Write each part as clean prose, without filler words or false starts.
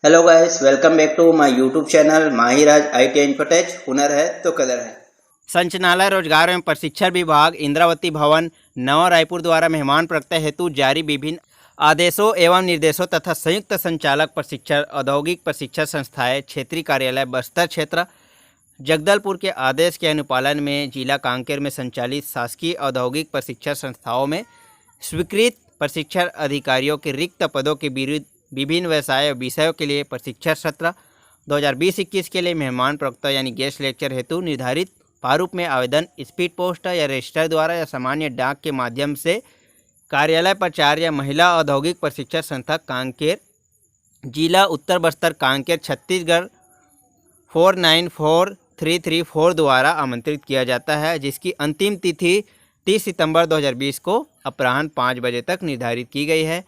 Hello guys, welcome back to my YouTube channel Mahiraj IT infotech. हुनर है तो कदर है। संचालनालय रोजगार एवं प्रशिक्षण विभाग इंद्रावती भवन नवा रायपुर द्वारा मेहमान प्रवक्ता हेतु जारी विभिन्न आदेशों एवं निर्देशों तथा संयुक्त संचालक प्रशिक्षण औद्योगिक प्रशिक्षण संस्थाएं क्षेत्रीय कार्यालय बस्तर क्षेत्र जगदलपुर के आदेश के अनुपालन में जिला कांकेर में संचालित शासकीय औद्योगिक प्रशिक्षण संस्थाओं में स्वीकृत प्रशिक्षण अधिकारियों के रिक्त पदों के विरुद्ध विभिन्न व्यवसाय विषयों के लिए प्रशिक्षण सत्र 2020-21 के लिए मेहमान प्रवक्ता यानी गेस्ट लेक्चर हेतु निर्धारित प्रारूप में आवेदन स्पीड पोस्ट या रजिस्टर द्वारा या सामान्य डाक के माध्यम से कार्यालय प्रचार या महिला औद्योगिक प्रशिक्षण संस्था कांकेर जिला उत्तर बस्तर कांकेर छत्तीसगढ़ 494334 द्वारा आमंत्रित किया जाता है, जिसकी अंतिम तिथि 30 सितंबर 2020 को अपराह्न 5 बजे तक निर्धारित की गई है।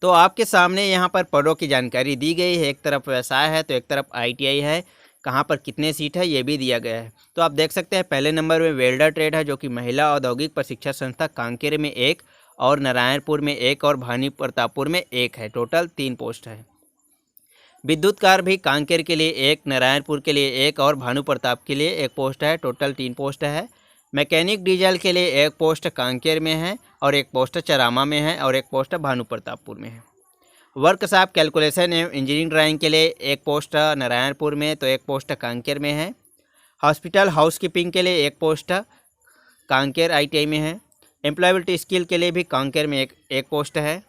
तो आपके सामने यहाँ पर पदों की जानकारी दी गई है। एक तरफ व्यवसाय है तो एक तरफ आईटीआई है। कहाँ पर कितने सीट है ये भी दिया गया है। तो आप देख सकते हैं पहले नंबर में वेल्डर ट्रेड है, जो कि महिला औद्योगिक प्रशिक्षण संस्था कांकेर में 1 और नारायणपुर में 1 और भानी प्रतापपुर में 1 है। टोटल 3 पोस्ट है। विद्युतकार भी कांकेर के लिए 1, नारायणपुर के लिए 1 और भानु प्रताप के लिए 1 पोस्ट है। टोटल 3 पोस्ट है। मैकेनिक डीजल के लिए 1 पोस्ट कांकेर में है और 1 पोस्ट चरामा में है और 1 पोस्ट भानु प्रतापपुर में है। वर्कशॉप कैलकुलेशन एवं इंजीनियरिंग ड्राइंग के लिए 1 पोस्ट नारायणपुर में तो 1 पोस्ट कांकेर में है। हॉस्पिटल हाउसकीपिंग के लिए 1 पोस्ट कांकेर आईटीआई में है। एम्प्लॉयबिलिटी स्किल के लिए भी कांकेर में एक पोस्ट है।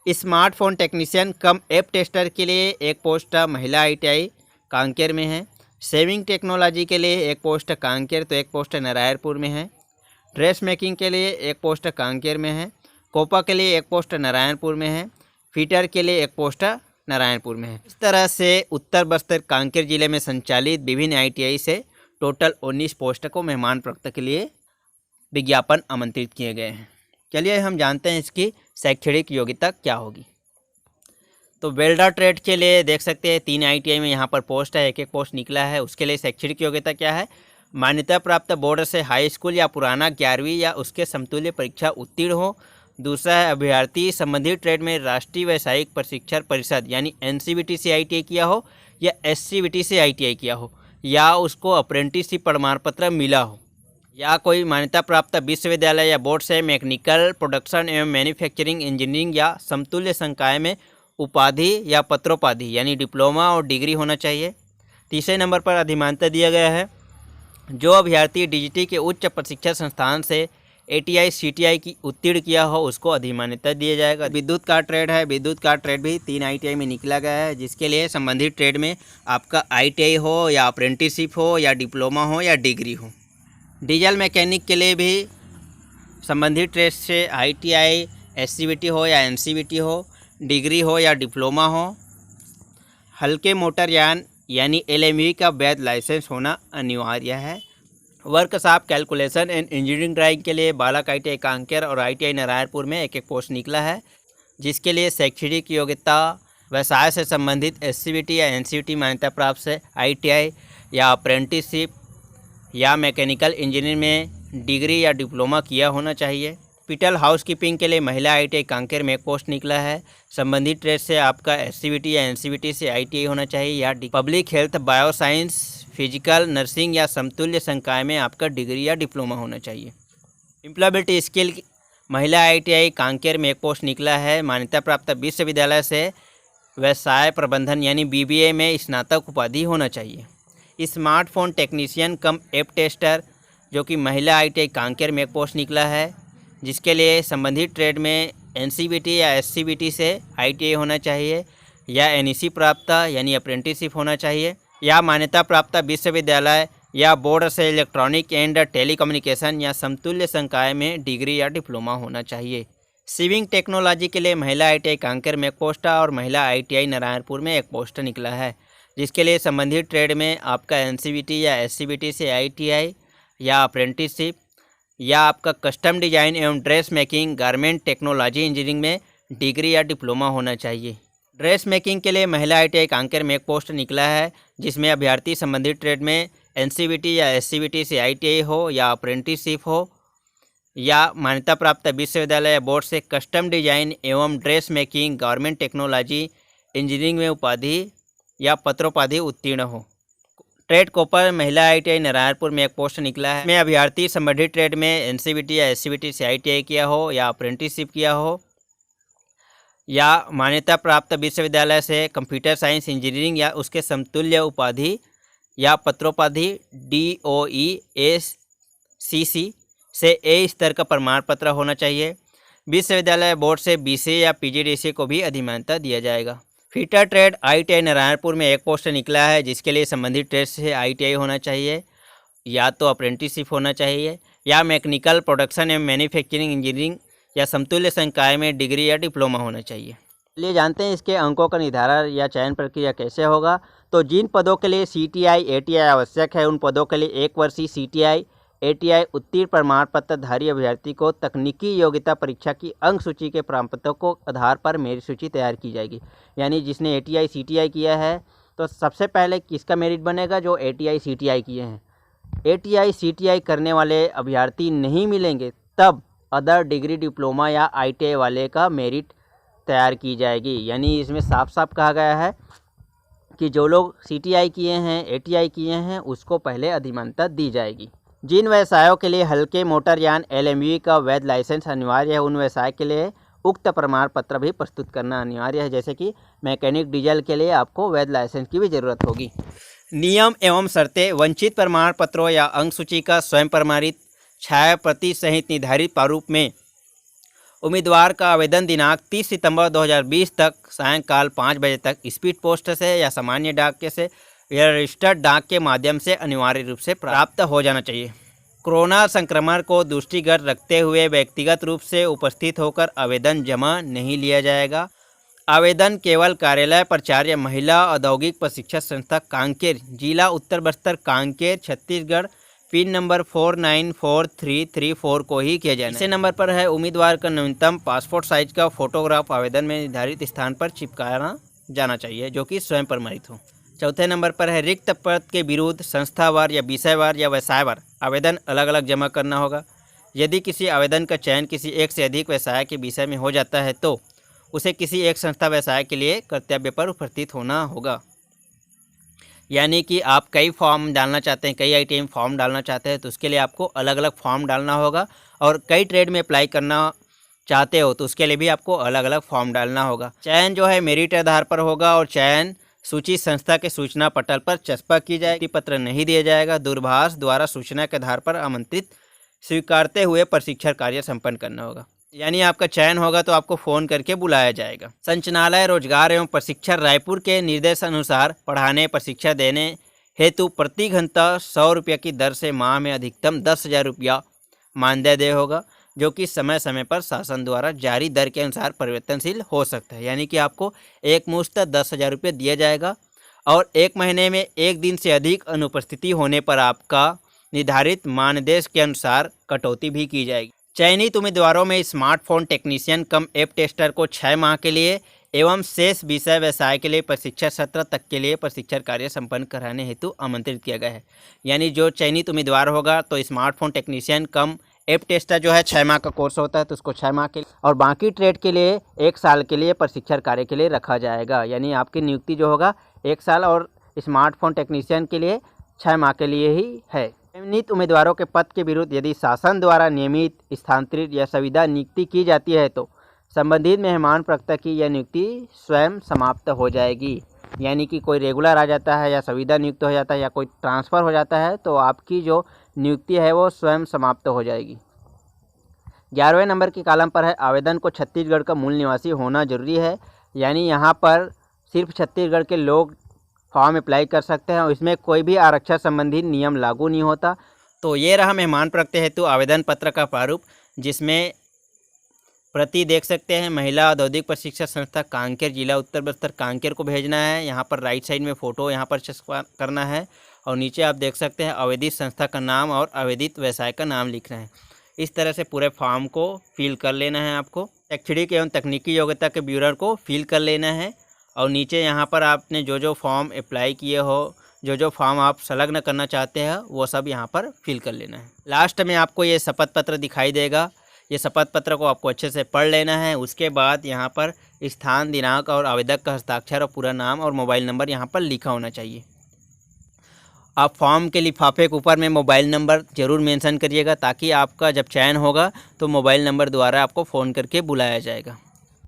स्मार्टफोन टेक्नीशियन कम ऐप टेस्टर के लिए 1 पोस्ट महिला आईटीआई कांकेर में है। सेविंग टेक्नोलॉजी के लिए 1 पोस्ट कांकेर तो 1 पोस्ट नारायणपुर में है। ड्रेस मेकिंग के लिए 1 पोस्ट कांकेर में है। कोपा के लिए 1 पोस्ट नारायणपुर में है। फीटर के लिए 1 पोस्ट नारायणपुर में है। इस तरह से उत्तर बस्तर कांकेर जिले में संचालित विभिन्न आईटीआई से टोटल 19 पोस्ट को मेहमान प्रवक्ता के लिए विज्ञापन आमंत्रित किए गए हैं। चलिए हम जानते हैं इसकी शैक्षणिक योग्यता क्या होगी। तो वेल्डर ट्रेड के लिए देख सकते हैं 3 आईटीआई में यहाँ पर पोस्ट है, 1 पोस्ट निकला है। उसके लिए शैक्षणिक योग्यता क्या है? मान्यता प्राप्त बोर्ड से हाई स्कूल या पुराना 11वीं या उसके समतुल्य परीक्षा उत्तीर्ण हो। दूसरा है अभ्यर्थी संबंधित ट्रेड में राष्ट्रीय व्यावसायिक प्रशिक्षण परिषद यानी एनसीवीटी से आईटीआई किया हो या एससीवीटी से आईटीआई किया हो या उसको अप्रेंटिसशिप प्रमाण पत्र मिला हो या कोई मान्यता प्राप्त विश्वविद्यालय या बोर्ड से मैकेनिकल प्रोडक्शन एवं मैन्युफैक्चरिंग इंजीनियरिंग या समतुल्य संकाय में उपाधि या पत्रोपाधि यानी डिप्लोमा और डिग्री होना चाहिए। तीसरे नंबर पर अधिमान्यता दिया गया है। जो अभ्यर्थी डीजीटी के उच्च प्रशिक्षण संस्थान से एटीआई सीटीआई की उत्तीर्ण किया हो उसको अधिमान्यता दिया जाएगा। विद्युत कार ट्रेड है। विद्युत कार ट्रेड भी 3 आईटीआई में निकला गया है, जिसके लिए संबंधित ट्रेड में आपका आईटीआई हो या अप्रेंटिसशिप हो या डिप्लोमा हो या डिग्री हो। डीजल मैकेनिक के लिए भी संबंधित ट्रेड से आईटीआई एससीवीटी हो या एनसीवीटी हो, डिग्री हो या डिप्लोमा हो। हल्के मोटर यान यानी एलएमवी का वैध लाइसेंस होना अनिवार्य है। Workshop calculation and engineering drawing के लिए बालक आईटीआई कांकेर और आईटीआई नारायणपुर में 1 पोस्ट निकला है, जिसके लिए शैक्षणिक योग्यता व्यवसाय से संबंधित एससीवीटी या एनसीवीटी मान्यता प्राप्त से आईटीआई या अप्रेंटिसशिप या मैकेनिकल इंजीनियरिंग में डिग्री या डिप्लोमा किया होना चाहिए। हॉस्पिटल हाउसकीपिंग के लिए महिला आईटीआई कांकेर में 1 पोस्ट निकला है। संबंधित ट्रेड से आपका एससीवीटी या एनसीवीटी से आईटीआई होना चाहिए या public health bioscience physical nursing या समतुल्य संकाय में आपका डिग्री या डिप्लोमा होना चाहिए। एम्प्लॉयबिलिटी स्किल महिला आईटीआई कांकेर में 1 पोस्ट निकला है। मान्यता प्राप्त विश्वविद्यालय से व्यवसाय प्रबंधन यानी बीबीए में स्नातक उपाधि होना चाहिए। स्मार्टफोन टेक्नीशियन कम ऐप टेस्टर जो कि महिला आईटीआई कांकेर में 1 पोस्ट निकला है, जिसके लिए संबंधित ट्रेड में एनसीवीटी या एससीवीटी से आईटीआई होना चाहिए या एनईसी प्राप्त यानी अप्रेंटिसशिप होना चाहिए या मान्यता प्राप्त विश्वविद्यालय या बोर्ड से इलेक्ट्रॉनिक एंड टेलीकम्युनिकेशन या समतुल्य संकाय में डिग्री या डिप्लोमा होना चाहिए। सिविंग टेक्नोलॉजी के लिए महिला आईटीआई कांकेर में 1 पोस्ट और महिला आईटीआई नारायणपुर में 1 पोस्ट निकला है, जिसके लिए संबंधित ट्रेड में आपका एनसीवीटी या एससीवीटी से आईटीआई या अप्रेंटिसशिप या आपका कस्टम डिजाइन एवं dress making garment technology engineering में डिग्री या डिप्लोमा होना चाहिए। ड्रेस मेकिंग के लिए महिला आईटीआई कांकेर में 1 पोस्ट निकला है, जिसमें अभ्यर्थी संबंधित ट्रेड में एनसीवीटी या एससीवीटी से आईटीआई हो या अप्रेंटिसशिप हो या मान्यता प्राप्त विश्वविद्यालय या बोर्ड से कस्टम डिजाइन एवं dress making garment technology engineering में उपाधि या पत्रोपाधि उत्तीर्ण हो। ट्रेड कोपर महिला ITI नारायणपुर में एक पोस्ट निकला है। मैं अभ्यर्थी संबंधित ट्रेड में NCVT या SCVT से ITI किया हो या अप्रेंटिसशिप किया हो या मान्यता प्राप्त विश्वविद्यालय से कंप्यूटर साइंस इंजीनियरिंग या उसके समतुल्य उपाधि या पत्रोपाधि DOE ACC से A स्तर का प्रमाण पत्र होना चाहिए। विश्वविद्यालय बोर्ड से BCA या PGDCA को भी अधिमान्यता दिया जाएगा। फिटर ट्रेड ITI नारायणपुर में एक पोस्ट निकला है, जिसके लिए संबंधित ट्रेड से ITI होना चाहिए या तो अप्रेंटिसशिप होना चाहिए या मैकेनिकल प्रोडक्शन एवं मैन्युफैक्चरिंग इंजीनियरिंग या समतुल्य संकाय में डिग्री या डिप्लोमा होना चाहिए। चलिए जानते हैं इसके अंकों का निर्धारण या चयन प्रक्रिया कैसे होगा। तो जिन पदों के लिए CTI ATI आवश्यक है, उन पदों के लिए 1 वर्षीय CTI ATI उत्तीर्ण प्रमाण पत्रधारी अभ्यर्थी को तकनीकी योग्यता परीक्षा की अंक सूची के प्रमाणपत्रों को आधार पर मेरिट सूची तैयार की जाएगी। यानी जिसने ATI CTI किया है तो सबसे पहले किसका मेरिट बनेगा? जो ATI CTI किए हैं। ATI CTI करने वाले अभ्यर्थी नहीं मिलेंगे तब अदर डिग्री डिप्लोमा या ITI वाले का मेरिट तैयार की जाएगी। यानी इसमें साफ साफ कहा गया है कि जो लोग CTI किए हैं ATI किए हैं उसको पहले अधिमान्यता दी जाएगी। जिन व्यवसायों के लिए हल्के मोटरयान LMV का वैध लाइसेंस अनिवार्य है, उन व्यवसाय के लिए उक्त प्रमाण पत्र भी प्रस्तुत करना अनिवार्य है। जैसे कि मैकेनिक डीजल के लिए आपको वैध लाइसेंस की भी ज़रूरत होगी। नियम एवं शर्तें: वंचित प्रमाण पत्रों या अंक सूची का स्वयं प्रमाणित छाया प्रति सहित निर्धारित प्रारूप में उम्मीदवार का आवेदन दिनांक 30 सितंबर 2020 तक सायंकाल 5 बजे तक स्पीड पोस्ट से या सामान्य डाक से या रजिस्टर्ड डाक के माध्यम से अनिवार्य रूप से प्राप्त हो जाना चाहिए। कोरोना संक्रमण को दृष्टिगत रखते हुए व्यक्तिगत रूप से उपस्थित होकर आवेदन जमा नहीं लिया जाएगा। आवेदन केवल कार्यालय प्राचार्य महिला औद्योगिक प्रशिक्षण संस्था कांकेर, जिला उत्तर बस्तर कांकेर, छत्तीसगढ़, पिन नंबर 494334 को ही किया जाना है। इसी नंबर पर है उम्मीदवार का न्यूनतम पासपोर्ट साइज का फोटोग्राफ आवेदन में निर्धारित स्थान पर चिपकाना जाना चाहिए, जो कि स्वयं प्रमाणित हो। चौथे नंबर पर है रिक्त पद के विरुद्ध संस्थावार या विषयवार या व्यवसायवार आवेदन अलग अलग जमा करना होगा। यदि किसी आवेदन का चयन किसी एक से अधिक व्यवसाय के विषय में हो जाता है तो उसे किसी एक संस्था व्यवसाय के लिए कर्तव्य पर उपस्थित होना होगा। यानी कि आप कई फॉर्म डालना चाहते हैं, कई ITI में फॉर्म डालना चाहते हैं तो उसके लिए आपको अलग अलग फॉर्म डालना होगा, और कई ट्रेड में अप्लाई करना चाहते हो तो उसके लिए भी आपको अलग अलग फॉर्म डालना होगा। चयन जो है मेरिट आधार पर होगा और चयन सूची संस्था के सूचना पटल पर चस्पा की जाएगी। पत्र नहीं दिया जाएगा। दूरभाष द्वारा सूचना के आधार पर आमंत्रित स्वीकारते हुए प्रशिक्षण कार्य संपन्न करना होगा। यानी आपका चयन होगा तो आपको फ़ोन करके बुलाया जाएगा। संचालनालय रोजगार एवं प्रशिक्षण रायपुर के निर्देश अनुसार पढ़ाने प्रशिक्षण देने हेतु प्रति घंटा 100 रुपये की दर से माह में अधिकतम 10,000 रुपया मानदेय होगा, जो कि समय समय पर शासन द्वारा जारी दर के अनुसार परिवर्तनशील हो सकता है। यानी कि आपको एक मुश्त 10,000 रुपये दिया जाएगा और 1 महीने में 1 दिन से अधिक अनुपस्थिति होने पर आपका निर्धारित मानदेय के अनुसार कटौती भी की जाएगी। चयनित उम्मीदवारों में स्मार्टफोन टेक्नीशियन कम ऐप टेस्टर को 6 माह के लिए एवं शेष विषय व्यवसाय के लिए प्रशिक्षण सत्र तक के लिए प्रशिक्षण कार्य संपन्न कराने हेतु आमंत्रित किया गया है। यानी जो चयनित उम्मीदवार होगा तो स्मार्टफोन टेक्नीशियन कम ऐप टेस्टर जो है 6 माह का कोर्स होता है तो उसको 6 माह के लिए, और बाकी ट्रेड के लिए 1 साल के लिए प्रशिक्षण कार्य के लिए रखा जाएगा। यानी आपकी नियुक्ति जो होगा 1 साल और स्मार्टफोन टेक्नीशियन के लिए 6 माह के लिए ही है। चयनित उम्मीदवारों के पद के विरुद्ध यदि शासन द्वारा नियमित, स्थानांतरित या संविदा नियुक्ति की जाती है तो संबंधित मेहमान प्रवक्ता की यह नियुक्ति स्वयं समाप्त हो जाएगी। यानी कि कोई रेगुलर आ जाता है या संविदा नियुक्त हो जाता है या कोई ट्रांसफ़र हो जाता है तो आपकी जो नियुक्ति है वो स्वयं समाप्त हो जाएगी। 11वें नंबर के कॉलम पर है आवेदन को छत्तीसगढ़ का मूल निवासी होना जरूरी है। यानी यहाँ पर सिर्फ छत्तीसगढ़ के लोग फॉर्म अप्लाई कर सकते हैं और इसमें कोई भी आरक्षण संबंधी नियम लागू नहीं होता। तो ये रहा मेहमान प्रवक्ता हेतु आवेदन पत्र का प्रारूप, जिसमें प्रति देख सकते हैं महिला औद्योगिक प्रशिक्षण संस्था कांकेर, जिला उत्तर बस्तर कांकेर को भेजना है। यहाँ पर राइट साइड में फ़ोटो यहाँ पर चस्पा करना है और नीचे आप देख सकते हैं आवेदित संस्था का नाम और आवेदित व्यवसाय का नाम लिखना है। इस तरह से पूरे फॉर्म को फिल कर लेना है। आपको शैक्षणिक एवं तकनीकी योग्यता के विवरण को फिल कर लेना है और नीचे यहाँ पर आपने जो फॉर्म अप्लाई किए हो, जो फॉर्म आप संलग्न करना चाहते हैं वो सब यहाँ पर फिल कर लेना है। लास्ट में आपको ये शपथ पत्र दिखाई देगा। ये शपथ पत्र को आपको अच्छे से पढ़ लेना है। उसके बाद यहाँ पर स्थान, दिनांक और आवेदक का हस्ताक्षर और पूरा नाम और मोबाइल नंबर यहाँ पर लिखा होना चाहिए। आप फॉर्म के लिफाफे के ऊपर में मोबाइल नंबर ज़रूर मेंशन करिएगा, ताकि आपका जब चयन होगा तो मोबाइल नंबर द्वारा आपको फ़ोन करके बुलाया जाएगा।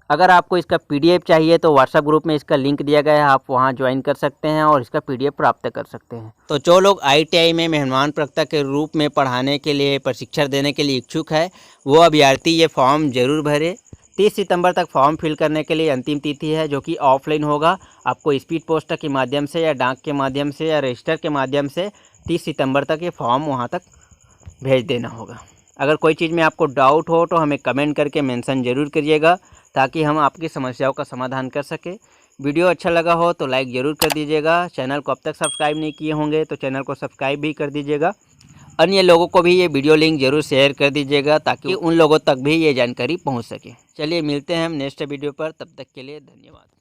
अगर आपको इसका PDF चाहिए तो व्हाट्सएप ग्रुप में इसका लिंक दिया गया है, आप वहां ज्वाइन कर सकते हैं और इसका PDF प्राप्त कर सकते हैं। तो जो लोग ITI में मेहमान प्रवक्ता के रूप में पढ़ाने के लिए, प्रशिक्षण देने के लिए इच्छुक है, वो अभ्यर्थी ये फॉर्म ज़रूर भरे। 30 सितंबर तक फॉर्म फिल करने के लिए अंतिम तिथि है, जो कि ऑफलाइन होगा। आपको स्पीड पोस्ट के माध्यम से या डाक के माध्यम से या रजिस्टर के माध्यम से 30 सितंबर तक ये फॉर्म वहाँ तक भेज देना होगा। अगर कोई चीज़ में आपको डाउट हो तो हमें कमेंट करके मेंशन ज़रूर करिएगा, ताकि हम आपकी समस्याओं का समाधान कर सकें। वीडियो अच्छा लगा हो तो लाइक ज़रूर कर दीजिएगा। चैनल को अब तक सब्सक्राइब नहीं किए होंगे तो चैनल को सब्सक्राइब भी कर दीजिएगा। अन्य लोगों को भी ये वीडियो लिंक ज़रूर शेयर कर दीजिएगा, ताकि उन लोगों तक भी ये जानकारी पहुंच सके। चलिए मिलते हैं हम नेक्स्ट वीडियो पर, तब तक के लिए धन्यवाद।